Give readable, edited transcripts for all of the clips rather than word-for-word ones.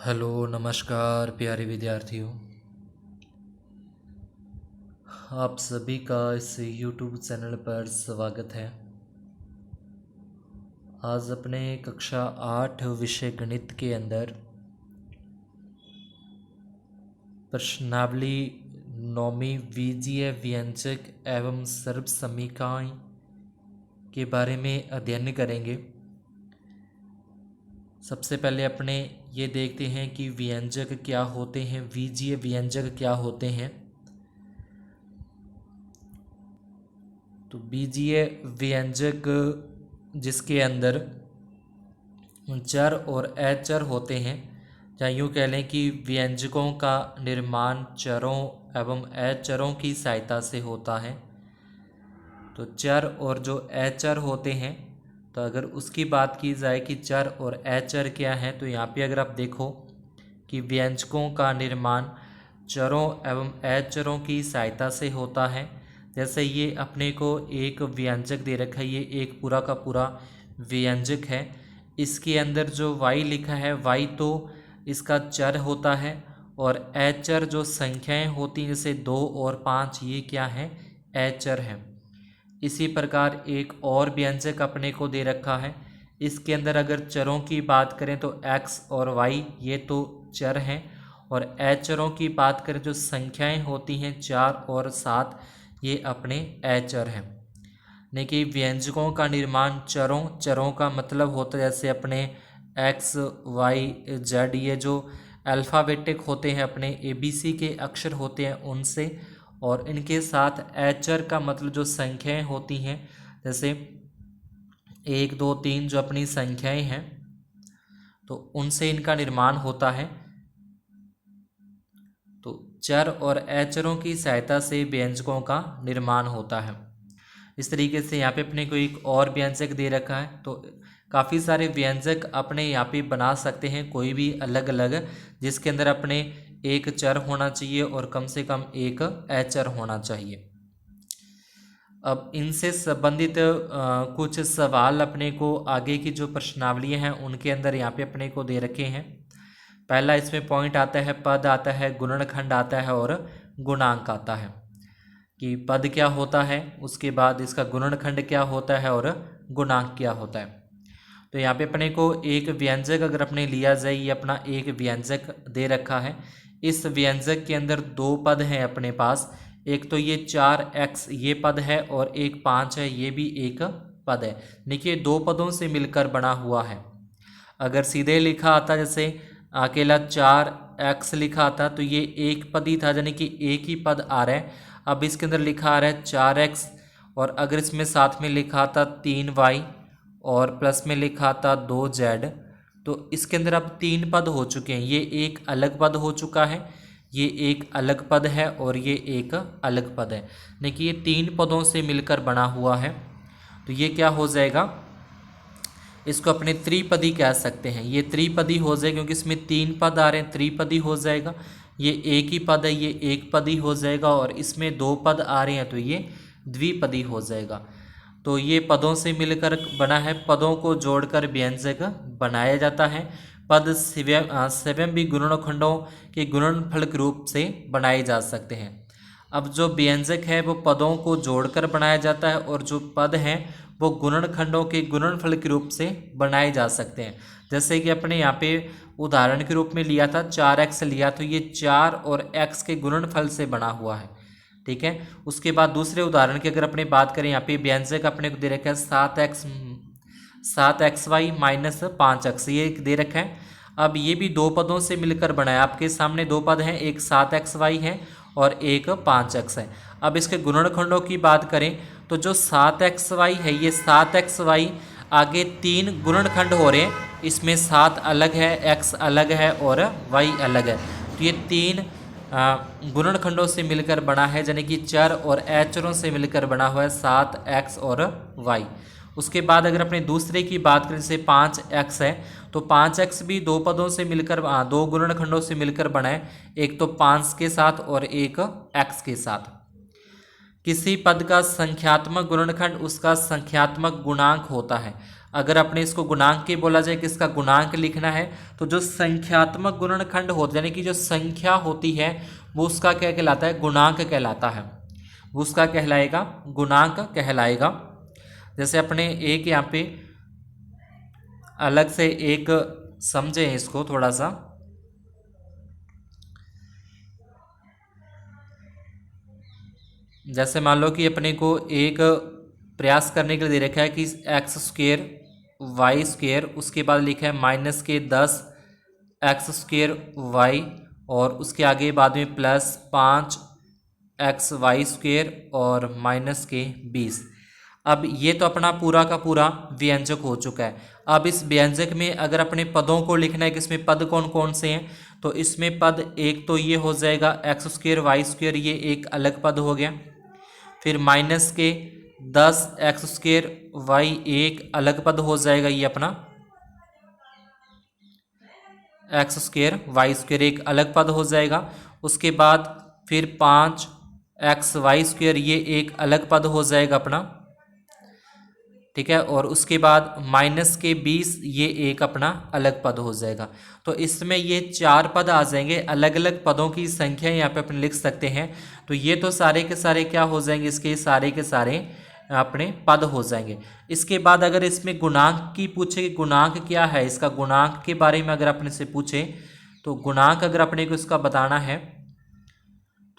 Hello नमस्कार प्यारे विद्यार्थियों। आप सभी का इस YouTube चैनल पर स्वागत है। आज अपने कक्षा 8 विषय गणित के अंदर प्रश्नावली नौवीं बीजीय व्यंजक एवं सर्व समीकरण के बारे में अध्ययन करेंगे। सबसे पहले अपने ये देखते हैं कि व्यंजक क्या होते हैं, बीजीय व्यंजक क्या होते हैं। तो बीजीय व्यंजक जिसके अंदर चर और अचर होते हैं, या यूँ कह लें कि व्यंजकों का निर्माण चरों एवं अचरों की सहायता से होता है। तो चर और जो अचर होते हैं, तो अगर उसकी बात की जाए कि चर और अचर क्या है, तो यहाँ पे अगर आप देखो कि व्यंजकों का निर्माण चरों एवं अचरों की सहायता से होता है। जैसे ये अपने को एक व्यंजक दे रखा है, ये एक पूरा का पूरा व्यंजक है। इसके अंदर जो y लिखा है, y तो इसका चर होता है, और अचर जो संख्याएं होती हैं जैसे 2 और 5, ये क्या है, अचर है। इसी प्रकार एक और व्यंजक अपने को दे रखा है। इसके अंदर अगर चरों की बात करें तो x और y ये तो चर हैं, और अचरों की बात करें जो संख्याएं होती हैं 4 और 7, ये अपने अचर हैं। यानी कि व्यंजकों का निर्माण चरों का मतलब होता है जैसे अपने x y z, ये जो अल्फ़ाबेटिक होते हैं अपने ABC के अक्षर होते हैं उनसे, और इनके साथ अचर का मतलब जो संख्याएं होती हैं जैसे 1 2 3 जो अपनी संख्याएं हैं, तो उनसे इनका निर्माण होता है। तो चर और अचरों की सहायता से व्यंजकों का निर्माण होता है। इस तरीके से यहाँ पे अपने को एक और व्यंजक दे रखा है। तो काफ़ी सारे व्यंजक अपने यहाँ पे बना सकते हैं, कोई भी अलग अलग, जिसके अंदर अपने एक चर होना चाहिए और कम से कम एक अचर होना चाहिए। अब इनसे संबंधित कुछ सवाल अपने को आगे की जो प्रश्नावलियाँ हैं उनके अंदर यहाँ पे अपने को दे रखे हैं। पहला इसमें पॉइंट आता है, पद आता है, गुणनखंड आता है और गुणांक आता है। कि पद क्या होता है, उसके बाद इसका गुणनखंड क्या होता है और गुणांक क्या होता है। तो यहाँ पे अपने को एक व्यंजक अगर अपने लिया जाए, ये अपना एक व्यंजक दे रखा है। इस व्यंजक के अंदर 2 पद हैं अपने पास। एक तो ये 4x ये पद है, और एक 5 है, ये भी एक पद है। देखिए 2 पदों से मिलकर बना हुआ है। अगर सीधे लिखा आता जैसे अकेला 4x लिखा आता तो ये एक पद ही था, यानी कि एक ही पद आ रहा है। अब इसके अंदर लिखा आ रहा है 4x, और अगर इसमें साथ में लिखा था 3y और प्लस में लिखा था 2z, तो इसके अंदर अब 3 पद हो चुके हैं। ये एक अलग पद हो चुका है, ये एक अलग पद है, और ये एक अलग पद है। देखिए ये 3 पदों से मिलकर बना हुआ है। तो ये क्या हो जाएगा, इसको अपने त्रिपदी कह सकते हैं। ये त्रिपदी हो जाएगा क्योंकि इसमें 3 पद आ रहे हैं, त्रिपदी हो जाएगा। ये एक ही पद है, ये एक पदी हो जाएगा, और इसमें 2 पद आ रहे हैं तो ये द्विपदी हो जाएगा। तो ये पदों से मिलकर बना है, पदों को जोड़कर व्यंजक बनाया जाता है। पद स्वयं भी गुणनखंडों के गुणनफल के रूप से बनाए जा सकते हैं। अब जो व्यंजक है वो पदों को जोड़कर बनाया जाता है, और जो पद हैं वो गुणनखंडों के गुणनफल के रूप से बनाए जा सकते हैं। जैसे कि अपने यहाँ पे उदाहरण के रूप में लिया था 4x लिया, तो ये 4 और x के गुणनफल से बना हुआ है। ठीक है, उसके बाद दूसरे उदाहरण की अगर अपने बात करें, यहाँ पे व्यंजक अपने को दे रखा है 7xy माइनस 5x, ये दे रखा है। अब ये भी 2 पदों से मिलकर बना है। आपके सामने 2 पद हैं, एक 7xy है और एक 5x है। अब इसके गुणनखंडों की बात करें तो जो 7xy है, ये 7xy आगे 3 गुणनखंड हो रहे हैं। इसमें 7 अलग है, x अलग है और y अलग है। तो ये 3 गुणनखंडों से मिलकर बना है, यानी कि चर और अचरों से मिलकर बना हुआ है 7x और y। उसके बाद अगर अपने दूसरे की बात करें जैसे 5x है, तो 5x भी 2 पदों से मिलकर 2 गुणनखंडों से मिलकर बना है, एक तो 5 के साथ और एक x के साथ। किसी पद का संख्यात्मक गुणनखंड उसका संख्यात्मक गुणांक होता है। अगर अपने इसको गुणांक के बोला जाए कि इसका गुणांक लिखना है तो जो संख्यात्मक गुणनखंड होता है यानी कि जो संख्या होती है वो उसका क्या कहलाता है, गुणांक कहलाता है, वो उसका कहलाएगा गुणांक कहलाएगा। जैसे अपने एक यहाँ पे अलग से एक समझे इसको थोड़ा सा, जैसे मान लो कि अपने को एक प्रयास करने के लिए दे रखा है कि एक्स स्क्वेयर वाई स्क्वेयर, उसके बाद लिखा है माइनस के 10 एक्स स्क्वेयर वाई, और उसके आगे बाद में प्लस 5 एक्स वाई स्क्वेयर और माइनस के 20। अब ये तो अपना पूरा का पूरा व्यंजक हो चुका है। अब इस व्यंजक में अगर अपने पदों को लिखना है कि इसमें पद कौन कौन से हैं, तो इसमें पद एक तो ये हो जाएगा एक्स स्क्वेयर वाई स्क्वेयर, ये एक अलग पद हो गया। फिर माइनस के 10 एक्स स्क्वेयर वाई एक अलग पद हो जाएगा, ये अपना एक्स स्क्वेयर वाई स्क्वेयर एक अलग पद हो जाएगा। उसके बाद फिर 5 एक्स वाई स्क्वेयर ये एक अलग पद हो जाएगा अपना, ठीक है। और उसके बाद माइनस के 20 ये एक अपना अलग पद हो जाएगा। तो इसमें ये 4 पद आ जाएंगे, अलग अलग पदों की संख्या यहाँ पे अपन लिख सकते हैं। तो ये तो सारे के सारे क्या हो जाएंगे, इसके सारे के सारे अपने पद हो जाएंगे। इसके बाद अगर इसमें गुणांक की पूछे कि गुणांक क्या है, इसका गुणांक के बारे में अगर अपने से पूछे तो गुणांक अगर अपने को इसका बताना है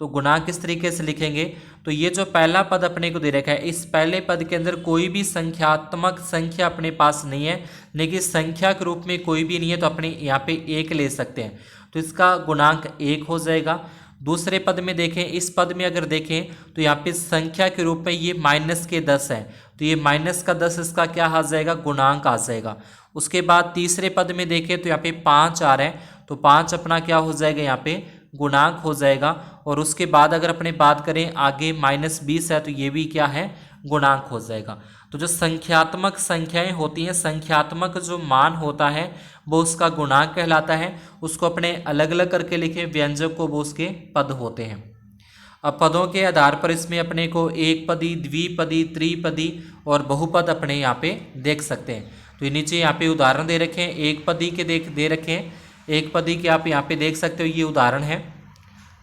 तो गुणांक किस तरीके से लिखेंगे। तो ये जो पहला पद अपने को दे रखा है, इस पहले पद के अंदर कोई भी संख्यात्मक संख्या अपने पास नहीं है, लेकिन संख्या के रूप में कोई भी नहीं है, तो अपने यहाँ पे 1 ले सकते हैं, तो इसका गुणांक 1 हो जाएगा। दूसरे पद में देखें, इस पद में अगर देखें तो यहाँ पे संख्या के रूप में ये माइनस के 10 है, तो ये माइनस का 10 इसका क्या आ जाएगा, गुणांक आ जाएगा। उसके बाद तीसरे पद में देखें तो यहाँ पे 5 आ रहा है, तो 5 अपना क्या हो जाएगा, यहाँ पे गुणांक हो जाएगा। और उसके बाद अगर अपने बात करें आगे -20 है, तो ये भी क्या है, गुणांक हो जाएगा। तो जो संख्यात्मक संख्याएं होती हैं, संख्यात्मक जो मान होता है वो उसका गुणांक कहलाता है। उसको अपने अलग अलग करके लिखे व्यंजक को, वो उसके पद होते हैं। अब पदों के आधार पर इसमें अपने को एक पदी, द्विपदी, त्रिपदी और बहुपद अपने यहाँ पे देख सकते हैं। तो ये नीचे यहाँ पे उदाहरण दे रखे हैं, एक पदी के दे रखे हैं, एक पदी के आप यहाँ पे देख सकते हो, ये उदाहरण है,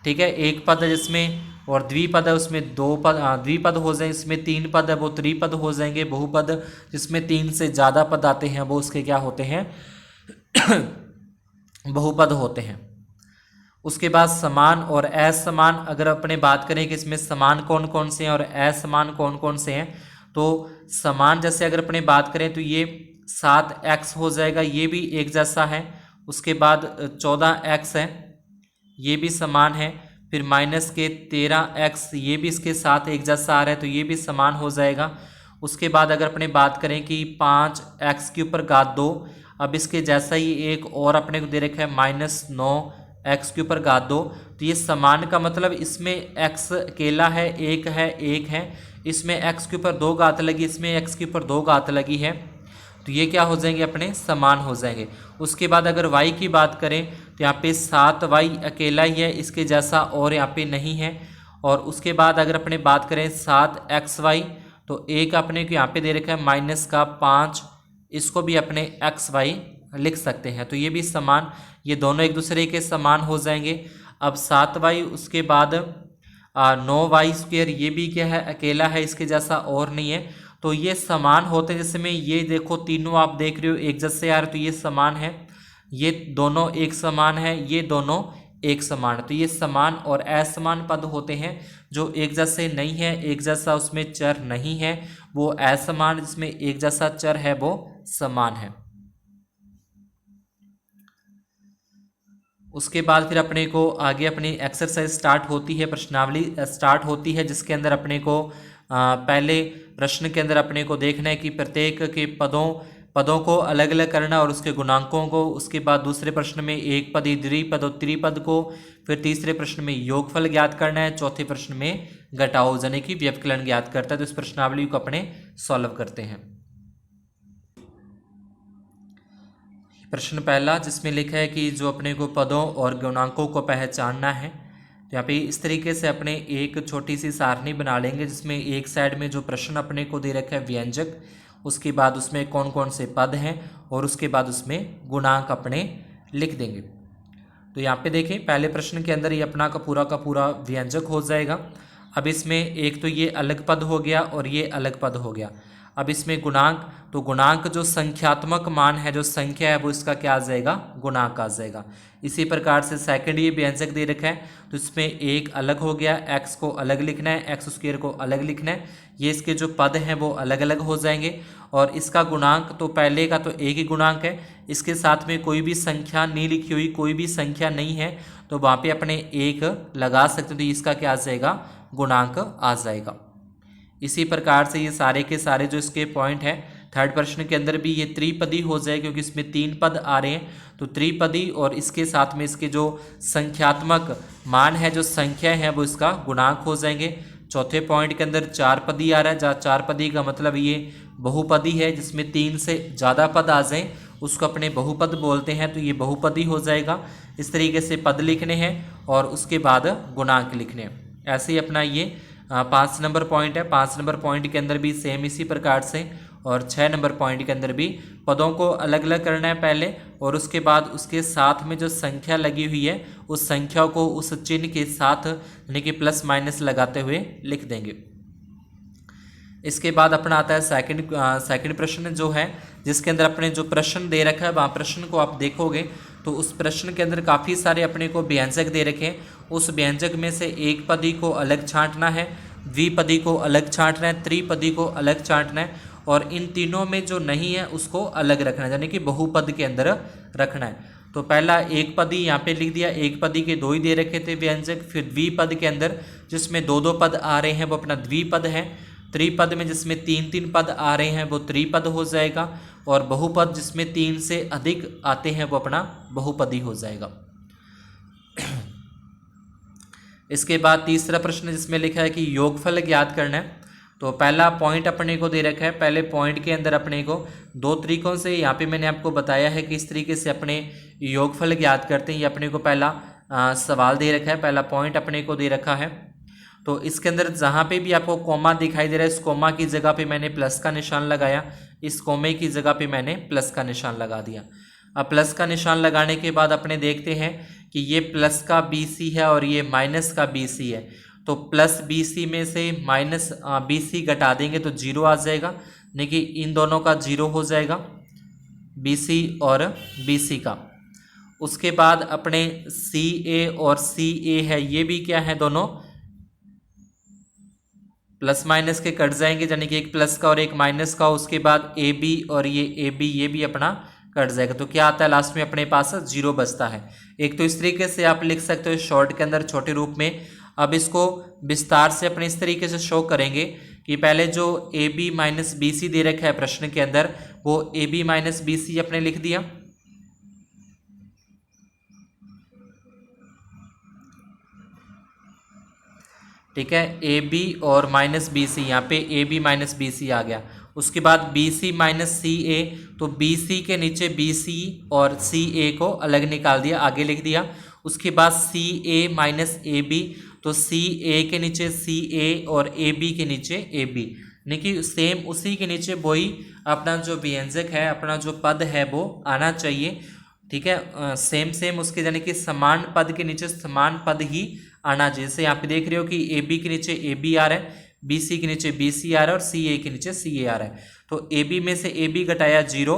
ठीक है। एक पद है जिसमें, और द्विपद है उसमें 2 पद, द्विपद हो जाए, इसमें 3 पद है वो त्रिपद हो जाएंगे। बहुपद जिसमें 3 से ज़्यादा पद आते हैं वो उसके क्या होते हैं, बहुपद होते हैं। उसके बाद समान और असमान, अगर अपने बात करें कि इसमें समान कौन कौन से हैं और असमान कौन कौन से हैं, तो समान जैसे अगर अपने बात करें तो ये 7x हो जाएगा, ये भी एक जैसा है। उसके बाद 14x है, ये भी समान है। फिर माइनस के 13x, ये भी इसके साथ एक जैसा आ रहा है, तो ये भी समान हो जाएगा। उसके बाद अगर अपने बात करें कि 5x के ऊपर घात 2, अब इसके जैसा ही एक और अपने को दे रखा है -9x के ऊपर घात 2, तो ये समान का मतलब इसमें x अकेला है, एक है, इसमें x के ऊपर 2 घात लगी, इसमें x के ऊपर 2 घात लगी है, तो ये क्या हो जाएंगे, अपने समान हो जाएंगे। उसके बाद अगर y की बात करें तो यहाँ पे 7y अकेला ही है, इसके जैसा और यहाँ पे नहीं है। और उसके बाद अगर अपने बात करें 7xy, तो एक अपने को यहाँ पे दे रखा है -5, इसको भी अपने xy लिख सकते हैं, तो ये भी समान, ये दोनों एक दूसरे के समान हो जाएंगे। अब 7y, उसके बाद 9y स्क्वेयर, ये भी क्या है, अकेला है, इसके जैसा और नहीं है, तो ये समान होते हैं। जिसमें ये देखो तीनों आप देख रहे हो एक जैसे यार, तो ये समान है, ये दोनों एक समान है, ये दोनों एक समान है, तो ये समान और असमान पद होते हैं। जो एक जैसे नहीं है, एक जैसा उसमें चर नहीं है, वो असमान, जिसमें एक जैसा चर है वो समान है। उसके बाद फिर अपने को आगे अपनी एक्सरसाइज स्टार्ट होती है, प्रश्नावली स्टार्ट होती है, जिसके अंदर अपने को पहले प्रश्न के अंदर अपने को देखना है कि प्रत्येक के पदों को अलग अलग करना और उसके गुणांकों को। उसके बाद दूसरे प्रश्न में एक पदी, द्विपद और त्रिपद को। फिर तीसरे प्रश्न में योगफल ज्ञात करना है। चौथे प्रश्न में घटाओ यानी कि व्यवकलन ज्ञात करता है। तो इस प्रश्नावली को अपने सॉल्व करते हैं। प्रश्न पहला, जिसमें लिखा है कि जो अपने को पदों और गुणांकों को पहचानना है, तो यहाँ पे इस तरीके से अपने एक छोटी सी सारणी बना लेंगे, जिसमें एक साइड में जो प्रश्न अपने को दे रखा है व्यंजक, उसके बाद उसमें कौन कौन से पद हैं और उसके बाद उसमें गुणांक अपने लिख देंगे। तो यहाँ पे देखें पहले प्रश्न के अंदर ये अपना का पूरा व्यंजक हो जाएगा। अब इसमें एक तो ये अलग पद हो गया और ये अलग पद हो गया। अब इसमें गुणांक, तो गुणांक जो संख्यात्मक मान है, जो संख्या है, वो इसका क्या आ जाएगा, गुणांक आ जाएगा। इसी प्रकार से सेकंड ये व्यंजक दे रखा है, तो इसमें एक अलग हो गया, x को अलग लिखना है, एक्स स्क्वायर को अलग लिखना है, ये इसके जो पद हैं वो अलग अलग हो जाएंगे। और इसका गुणांक, तो पहले का तो एक ही गुणांक है, इसके साथ में कोई भी संख्या नहीं लिखी हुई, कोई भी संख्या नहीं है, तो वहाँ पे अपने एक लगा सकते, तो इसका क्या आ जाएगा, गुणांक आ जाएगा। इसी प्रकार से ये सारे के सारे जो इसके पॉइंट हैं, थर्ड प्रश्न के अंदर भी ये त्रिपदी हो जाए, क्योंकि इसमें 3 पद आ रहे हैं, तो त्रिपदी और इसके साथ में इसके जो संख्यात्मक मान है, जो संख्या है, वो इसका गुणांक हो जाएंगे। चौथे पॉइंट के अंदर 4 पदी आ रहा है, जहाँ 4 पदी का मतलब ये बहुपदी है, जिसमें 3 से ज़्यादा पद आ जाएं उसको अपने बहुपद बोलते हैं, तो ये बहुपदी हो जाएगा। इस तरीके से पद लिखने हैं और उसके बाद गुणांक लिखने हैं। ऐसे ही अपना ये 5 नंबर पॉइंट है, 5 नंबर पॉइंट के अंदर भी सेम इसी प्रकार से, और 6 नंबर पॉइंट के अंदर भी पदों को अलग अलग करना है पहले, और उसके बाद उसके साथ में जो संख्या लगी हुई है उस संख्या को उस चिन्ह के साथ यानी कि प्लस माइनस लगाते हुए लिख देंगे। इसके बाद अपना आता है सेकंड प्रश्न जो है, जिसके अंदर अपने जो प्रश्न दे रखा है, वहाँ प्रश्न को आप देखोगे तो उस प्रश्न के अंदर काफ़ी सारे अपने को व्यंजक दे रखे हैं। उस व्यंजक में से एक पदी को अलग छांटना है, द्विपदी को अलग छांटना है, त्रिपदी को अलग छांटना है, और इन तीनों में जो नहीं है उसको अलग रखना है, यानी कि बहुपद के अंदर रखना है। तो पहला एक पदी यहाँ पे लिख दिया, एक पदी के 2 ही दे रखे थे व्यंजक। फिर द्विपद के अंदर जिसमें 2-2 पद आ रहे हैं वो अपना द्विपद है। त्रिपद में जिसमें 3-3 पद आ रहे हैं वो त्रिपद हो जाएगा, और बहुपद जिसमें 3 से अधिक आते हैं वो अपना बहुपदी हो जाएगा। इसके बाद तीसरा प्रश्न जिसमें लिखा है कि योगफल ज्ञात करना है। तो पहला पॉइंट अपने को दे रखा है, पहले पॉइंट के अंदर अपने को 2 तरीकों से, यहाँ पे मैंने आपको बताया है कि इस तरीके से अपने योगफल ज्ञात करते हैं। ये अपने को पहला सवाल दे रखा है, पहला पॉइंट अपने को दे रखा है। तो इसके अंदर जहाँ पे भी आपको कोमा दिखाई दे रहा है, इस कोमा की जगह पे मैंने प्लस का निशान लगाया, इस कोमे की जगह पे मैंने प्लस का निशान लगा दिया। अब प्लस का निशान लगाने के बाद अपने देखते हैं कि ये प्लस का BC है और ये माइनस का BC है, तो प्लस BC में से माइनस BC घटा देंगे तो 0 आ जाएगा, यानी कि इन दोनों का 0 हो जाएगा, BC और BC का। उसके बाद अपने CA और CA है, ये भी क्या है, दोनों प्लस माइनस के कट जाएंगे, यानी कि एक प्लस का और एक माइनस का। उसके बाद AB और ये AB, ये भी अपना कट जाएगा, तो क्या आता है लास्ट में अपने पास 0 बचता है। एक तो इस तरीके से आप लिख सकते हो शॉर्ट के अंदर छोटे रूप में। अब इसको विस्तार से अपने इस तरीके से शो करेंगे कि पहले जो AB माइनस BC दे रखा है प्रश्न के अंदर, वो AB माइनस BC अपने लिख दिया। ठीक है, AB और माइनस BC, यहाँ पे AB माइनस BC आ गया। उसके बाद BC माइनस CA, तो BC के नीचे BC और CA को अलग निकाल दिया, आगे लिख दिया। उसके बाद CA माइनस AB, तो CA के नीचे CA और AB के नीचे AB, यानी कि सेम उसी के नीचे वही अपना जो व्यंजक है, अपना जो पद है वो आना चाहिए। ठीक है, सेम उसके यानी कि समान पद के नीचे समान पद ही आना चाहिए। जैसे यहाँ पे देख रहे हो कि AB के नीचे AB आ रहा है, BC के नीचे BC आ रहा है और CA के नीचे CA आ रहा है। तो AB में से AB घटाया 0,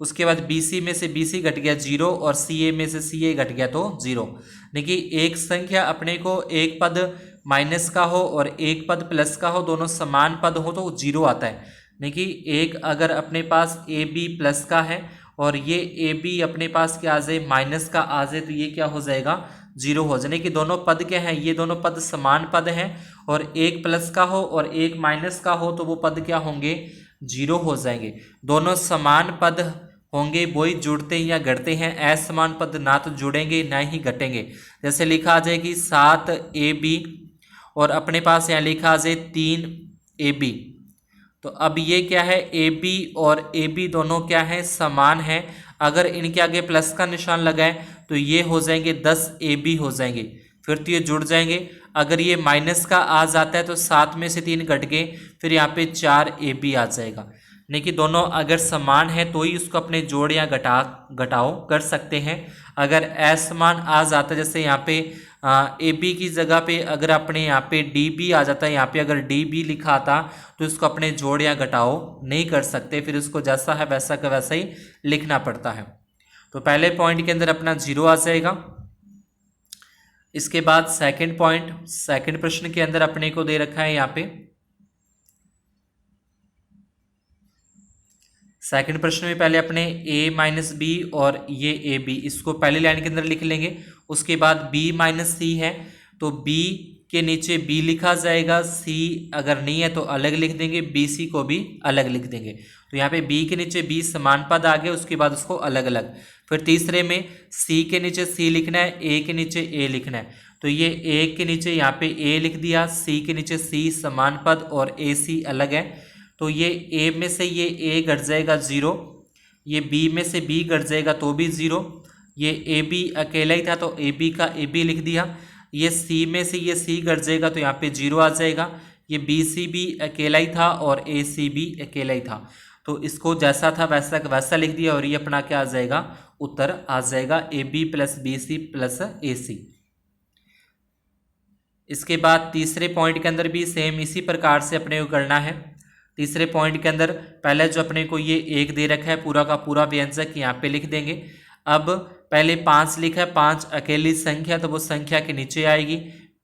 उसके बाद BC में से BC घट गया 0 और CA में से CA घट गया तो 0। देखिए एक संख्या अपने को एक पद माइनस का हो और एक पद प्लस का हो, दोनों समान पद हो तो 0 आता है। देखिए एक अगर अपने पास AB प्लस का है और ये AB अपने पास क्या आ जाए, माइनस का आ जाए, तो ये क्या हो जाएगा, 0 हो जाने कि दोनों पद क्या हैं, ये दोनों पद समान पद हैं, और एक प्लस का हो और एक माइनस का हो तो वो पद क्या होंगे, 0 हो जाएंगे। दोनों समान पद होंगे, वही जुड़ते हैं या घटते हैं, असमान पद ना तो जुड़ेंगे ना ही घटेंगे। जैसे लिखा आ जाए कि 7AB और अपने पास यहाँ लिखा आ जाए 3AB, तो अब ये क्या है, AB और AB दोनों क्या है, समान है। अगर इनके आगे प्लस का निशान लगाएं तो ये हो जाएंगे 10AB हो जाएंगे, फिर तो ये जुड़ जाएंगे। अगर ये माइनस का आ जाता है तो 7 में से 3 घट गए, फिर यहाँ पे 4AB आ जाएगा। यानी कि दोनों अगर समान है तो ही उसको अपने जोड़ या घटाओ कर सकते हैं। अगर असमान आ जाता है, जैसे यहाँ पे ए बी की जगह पे अगर अपने यहाँ पे डी बी आ जाता है, यहाँ पे अगर डी बी लिखा आता तो इसको अपने जोड़ या घटाओ नहीं कर सकते, फिर उसको जैसा है वैसा का वैसा ही लिखना पड़ता है। तो पहले पॉइंट के अंदर अपना 0 आ जाएगा। इसके बाद सेकंड पॉइंट, सेकंड प्रश्न के अंदर अपने को दे रखा है यहाँ पे सेकंड प्रश्न में पहले अपने a माइनस बी और ये ए बी इसको पहली लाइन के अंदर लिख लेंगे। उसके बाद b माइनस सी है तो b के नीचे b लिखा जाएगा, c अगर नहीं है तो अलग लिख देंगे, बी सी को भी अलग लिख देंगे। तो यहाँ पे b के नीचे b समान पद आ गए, उसके बाद उसको अलग अलग। फिर तीसरे में c के नीचे c लिखना है, a के नीचे a लिखना है। तो ये a के नीचे यहाँ पे a लिख दिया, c के नीचे c समान पद और a c अलग है। तो ये a में से ये a घट जाएगा 0, ये b में से b घट जाएगा तो भी 0, ये ए बी अकेला ही था तो ए बी का ए बी लिख दिया। ये c में से ये c घट जाएगा तो यहाँ पे 0 आ जाएगा। ये बी सी भी अकेला ही था और ए सी भी अकेला ही था, तो इसको जैसा था वैसा वैसा लिख दिया और ये अपना क्या आ जाएगा, उत्तर आ जाएगा A B plus B C plus A C. इसके बाद तीसरे पॉइंट के अंदर भी सेम इसी प्रकार से अपने को करना है। तीसरे पॉइंट के अंदर पहले जो अपने को ये 1 दे रखा है पूरा का पूरा व्यंजक यहाँ पे लिख देंगे। अब पहले 5 लिखा है, 5 अकेली संख्या तो वो संख्या के नीचे आएगी।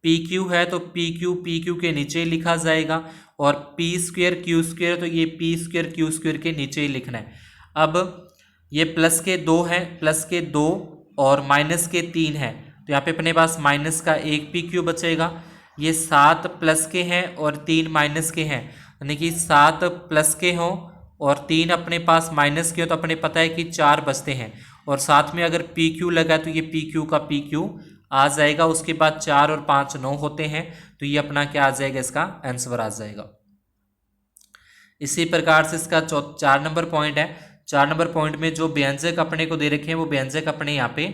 पी क्यू है तो पी क्यू के नीचे लिखा जाएगा, और पी स्क्वेयर क्यू स्क्वेयर तो ये पी स्क्वेयर क्यू स्क्वेयर के नीचे ही लिखना है। अब ये प्लस के 2 है, प्लस के 2 और माइनस के 3 है, तो यहाँ पे अपने पास माइनस का 1 पी क्यू बचेगा। ये 7 प्लस के हैं और 3 माइनस के हैं, यानी कि 7 प्लस के हों और 3 अपने पास माइनस के हो तो अपने पता है कि 4 बचते हैं, और साथ में अगर पी क्यू लगा तो ये पी क्यू का पी क्यू आ जाएगा। उसके बाद 4 और 5 9 होते हैं, तो ये अपना क्या आ जाएगा, इसका आंसर आ जाएगा। इसी प्रकार से इसका 4 नंबर पॉइंट है। 4 नंबर पॉइंट में जो व्यंजक अपने को दे रखे हैं वो व्यंजक अपने यहाँ पे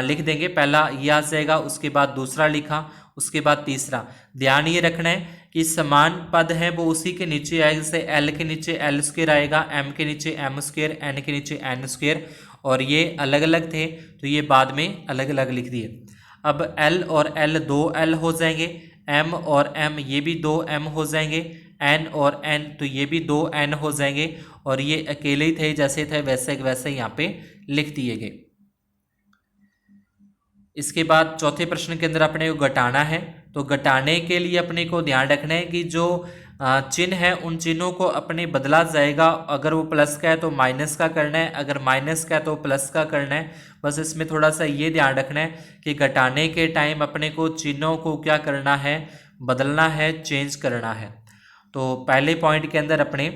लिख देंगे। पहला ये आ जाएगा, उसके बाद दूसरा लिखा, उसके बाद तीसरा। ध्यान ये रखना है कि समान पद है वो उसी के नीचे आएगा, जैसे एल के नीचे एल स्क्वेयर आएगा, एम के नीचे एम स्क्वेयर, एन के नीचे एन स्क्वेयर, और ये अलग अलग थे तो ये बाद में अलग अलग लिख दिए। अब एल और एल 2 एल हो जाएंगे, एम और एम ये भी 2 एम हो जाएंगे, एन और एन तो ये भी 2 एन हो जाएंगे, और ये अकेले ही थे जैसे थे वैसे वैसे यहाँ पे लिख दिए गए। इसके बाद चौथे प्रश्न के अंदर अपने को घटाना है, तो घटाने के लिए अपने को ध्यान रखना है कि जो चिन्ह है उन चिन्हों को अपने बदला जाएगा। अगर वो प्लस का है तो माइनस का करना है, अगर माइनस का है तो प्लस का करना है। बस इसमें थोड़ा सा ये ध्यान रखना है कि घटाने के टाइम अपने को चिन्हों को क्या करना है, बदलना है, चेंज करना है। तो पहले पॉइंट के अंदर अपने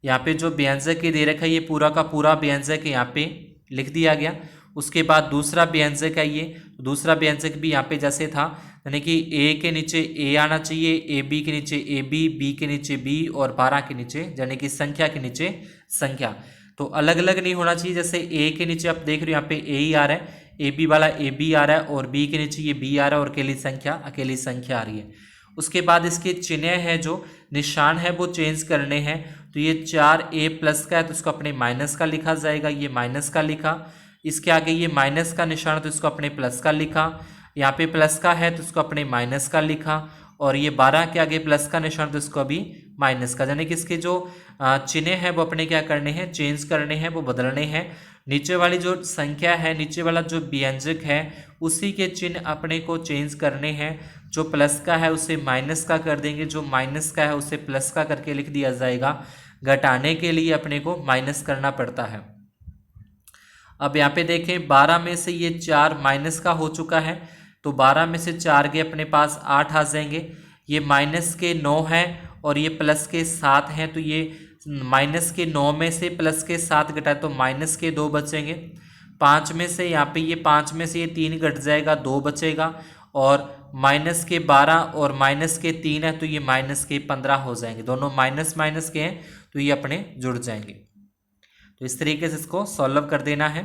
यहाँ पे जो व्यंजक दे रखा है ये पूरा का पूरा व्यंजक यहाँ पे लिख दिया गया। उसके बाद दूसरा व्यंजक है ये, दूसरा व्यंजक भी यहाँ पे जैसे था, यानी कि ए के नीचे ए आना चाहिए, ए बी के नीचे ए बी के नीचे बी और 12 के नीचे यानी कि संख्या के नीचे संख्या, तो अलग अलग नहीं होना चाहिए। जैसे ए के नीचे आप देख रहे हो यहाँ पे ए ही आ रहा है, ए बी वाला ए बी आ रहा है, और बी के नीचे ये बी आ रहा है, और अकेली संख्या आ रही है। उसके बाद इसके चिन्ह है, जो निशान है वो चेंज करने हैं। तो ये 4a प्लस का है तो इसको अपने माइनस का लिखा जाएगा, ये माइनस का लिखा। इसके आगे ये माइनस का निशान तो इसको अपने प्लस का लिखा, यहाँ पे प्लस का है तो इसको अपने माइनस का लिखा, और ये 12 के आगे प्लस का निशान तो इसको अभी माइनस का। यानी कि इसके जो चिन्ह हैं वो अपने क्या करने हैं, चेंज करने हैं, वो बदलने हैं। नीचे वाली जो संख्या है, नीचे वाला जो व्यंजक है उसी के चिन्ह अपने को चेंज करने हैं। जो प्लस का है उसे माइनस का कर देंगे, जो माइनस का है उसे प्लस का करके लिख दिया जाएगा। घटाने के लिए अपने को माइनस करना पड़ता है। अब यहाँ पे देखें 12 में से ये 4 माइनस का हो चुका है, तो 12 में से 4 के अपने पास 8 आ जाएंगे। ये माइनस के 9 है और ये प्लस के 7 हैं, तो ये माइनस के 9 में से प्लस के 7 घटाए तो माइनस के 2 बचेंगे। 5 में से यहाँ पे ये 5 में से ये 3 घट जाएगा, 2 बचेगा, और माइनस के 12 और माइनस के 3 है तो ये माइनस के 15 हो जाएंगे। दोनों माइनस माइनस के हैं तो ये अपने जुड़ जाएंगे। तो इस तरीके से इसको सॉल्व कर देना है।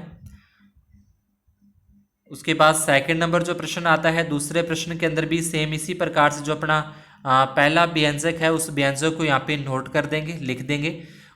उसके बाद सेकंड नंबर जो प्रश्न आता है, दूसरे प्रश्न के अंदर भी सेम इसी प्रकार से जो अपना पहला व्यंजक है उस व्यंजक को यहाँ पे नोट कर देंगे, लिख देंगे।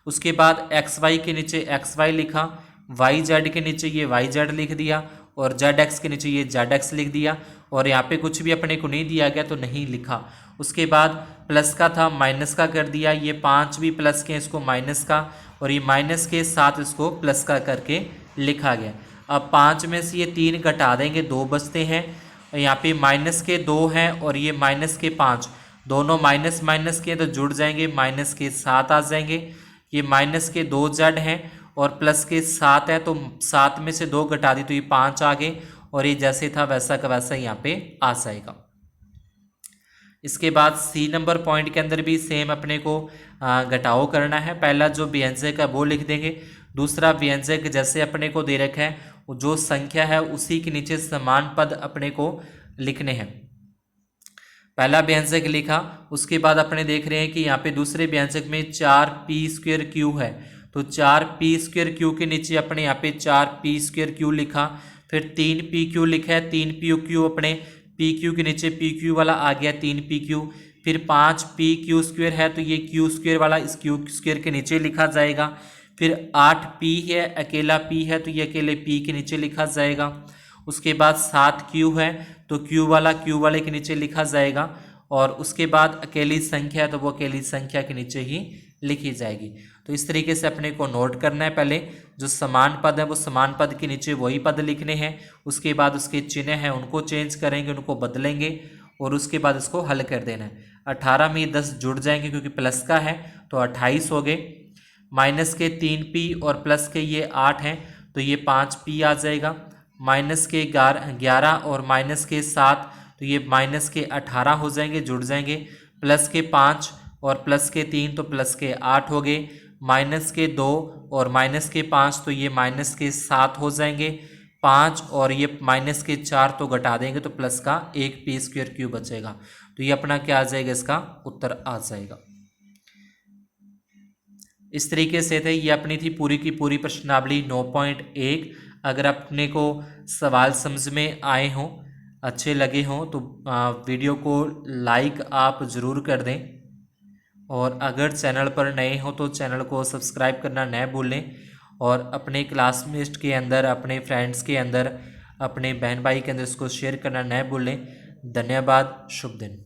उसके बाद एक्स वाई के नीचे एक्स वाई लिखा, वाई जेड के नीचे ये वाई जेड लिख दिया और जेड एक्स के नीचे ये जेड एक्स लिख दिया। और यहाँ पे कुछ भी अपने को नहीं दिया गया तो नहीं लिखा। उसके बाद प्लस का था माइनस का कर दिया, ये 5 भी प्लस के इसको माइनस का, और ये माइनस के साथ इसको प्लस का करके लिखा गया। अब 5 में से ये 3 घटा देंगे, 2 बचते हैं। यहाँ पे माइनस के 2 हैं और ये माइनस के 5, दोनों माइनस माइनस के तो जुड़ जाएंगे, माइनस के 7 आ जाएंगे। ये माइनस के 2 जेड हैं और प्लस के 7 है, तो 7 में से 2 घटा दी तो ये 5 आ गए, और ये जैसे था वैसा का वैसा यहाँ पे आ जाएगा। इसके बाद सी नंबर पॉइंट के अंदर भी सेम अपने को घटाव करना है। पहला जो व्यंजक है वो लिख देंगे, दूसरा व्यंजक जैसे अपने को दे रखा है जो संख्या है उसी के नीचे समान पद अपने को लिखने हैं। पहला व्यंजक लिखा, उसके बाद अपने देख रहे हैं कि यहाँ पे दूसरे व्यंजक में 4p² क्यू है, तो 4p² के नीचे अपने यहाँ पे 4p² लिखा, फिर 3pq लिखा है, 3pq अपने pq के नीचे pq वाला आ गया 3pq, फिर 5pq² है तो ये q² वाला इस q² के नीचे लिखा जाएगा, फिर 8p है, अकेला p है तो ये अकेले p के नीचे लिखा जाएगा। उसके बाद 7q है तो q वाला q वाले के नीचे लिखा जाएगा, और उसके बाद अकेली संख्या है तो वो अकेली संख्या के नीचे ही लिखी जाएगी। तो इस तरीके से अपने को नोट करना है, पहले जो समान पद है वो समान पद के नीचे वही पद लिखने हैं, उसके बाद उसके चिन्ह हैं उनको चेंज करेंगे, उनको बदलेंगे, और उसके बाद इसको हल कर देना है। 18 में 10 जुड़ जाएंगे क्योंकि प्लस का है तो 28 हो गए, माइनस के 3p और प्लस के ये 8 हैं तो ये 5p आ जाएगा, माइनस के 11 और माइनस के 7 तो ये माइनस के 18 हो जाएंगे, जुड़ जाएंगे, प्लस के 5 और प्लस के 3 तो प्लस के 8 हो गए, माइनस के 2 और माइनस के 5 तो ये माइनस के 7 हो जाएंगे, 5 और ये माइनस के 4 तो घटा देंगे तो प्लस का 1p² बचेगा, तो ये अपना क्या आ जाएगा, इसका उत्तर आ जाएगा। इस तरीके से थे ये अपनी थी पूरी की पूरी प्रश्नावली 9.1। अगर अपने को सवाल समझ में आए हों, अच्छे लगे हों तो वीडियो को लाइक आप ज़रूर कर दें, और अगर चैनल पर नए हो तो चैनल को सब्सक्राइब करना न भूलें, और अपने क्लासमेट के अंदर, अपने फ्रेंड्स के अंदर, अपने बहन भाई के अंदर इसको शेयर करना न भूलें। धन्यवाद, शुभ दिन।